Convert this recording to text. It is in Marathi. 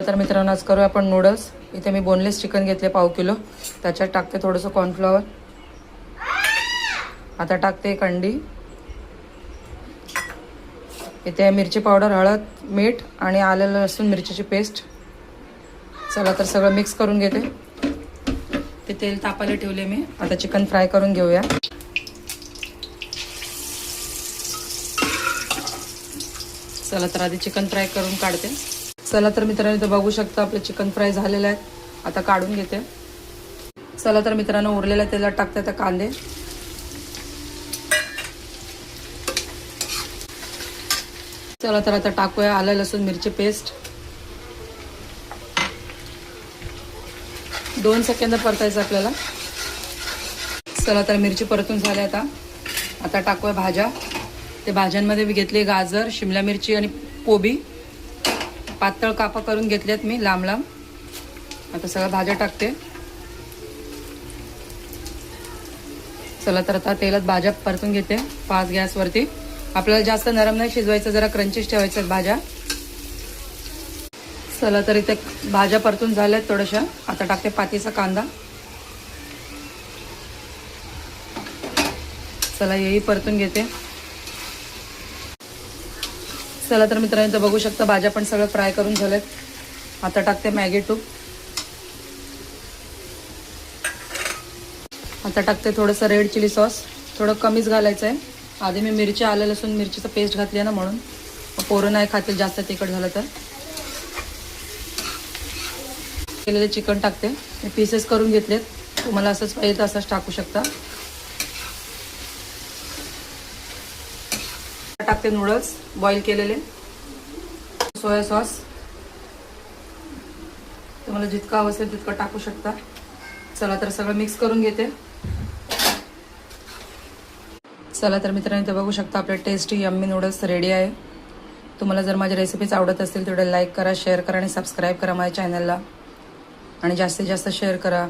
तर मित्रांनो आज करूया आपण नूडल्स। इथे मी बोनलेस चिकन घेतले पाव किलो, त्याच्यात टाकते थोडंसं कॉर्नफ्लॉवर, आता टाकते एक अंडी, इथे मिरची पावडर, हळद, मीठ आणि आलं लसूण मिरचीची पेस्ट। चला तर सगळं मिक्स करून घेते। ते तेल तापायला ठेवले मी, आता चिकन फ्राय करून घेऊया। चला तर आधी चिकन फ्राय करून काढते। चला तर मित्रांनो इथं बघू शकता आपले चिकन फ्राय झालेले आहेत, आता काढून घेते। चला तर मित्रांनो उरलेल्या तेलात टाकते आता कांदे, चला तर आता टाकूया आलं लसूण मिरची पेस्ट। 2 सेकंद परतायचं आपल्याला। चला तर मिरची परतून झाली, आता टाकूया भाज्या। ते भाज्यांमध्ये मी घेतले गाजर, शिमला मिरची आणि कोबी, पातळ कापा करून घेतल्यात मी लांब लांब। आता सगळ्या भाज्या टाकते। चला तर आता तेलात भाज्या परतून घेते फास्ट गॅसवरती। आपल्याला जास्त नरम नाही शिजवायचं, जरा क्रंचीच ठेवायचं भाज्या। चला तर इथे भाज्या परतून झाल्यात थोड्याशा, आता टाकते पातीचा कांदा। चला येही परतून घेते। चला तर मित्रांनो इथं बघू शकता भाज्या पण सगळं फ्राय करून झालेत, आता टाकते मॅगी टूब, आता टाकते थोडंसं रेड चिली सॉस, थोडं कमीच घालायचं आहे। आधी मी मिरची आलं लसूण मिरचीचं पेस्ट घातली आहे ना, म्हणून पोरं नाही खातील जास्त तिखट झालं तर। केलेले चिकन टाकते, मी पीसेस करून घेतलेत, तुम्हाला असंच पाहिजे तर असंच टाकू शकता। टाकते नूडल्स बॉईल केलेले, सोया सॉस, तुम्हाला जितका हवं असेल तितकं टाकू शकता। चला तर सगळं मिक्स करून घेते। चला तर मित्रांनो इथे बघू शकता आपले टेस्टी यम्मी नूडल्स रेडी आहे। तुम्हाला जर माझ्या रेसिपीज आवडत असतील तेवढे लाईक करा, शेअर करा आणि सबस्क्राईब करा माझ्या चॅनलला, आणि जास्तीत जास्त शेअर करा।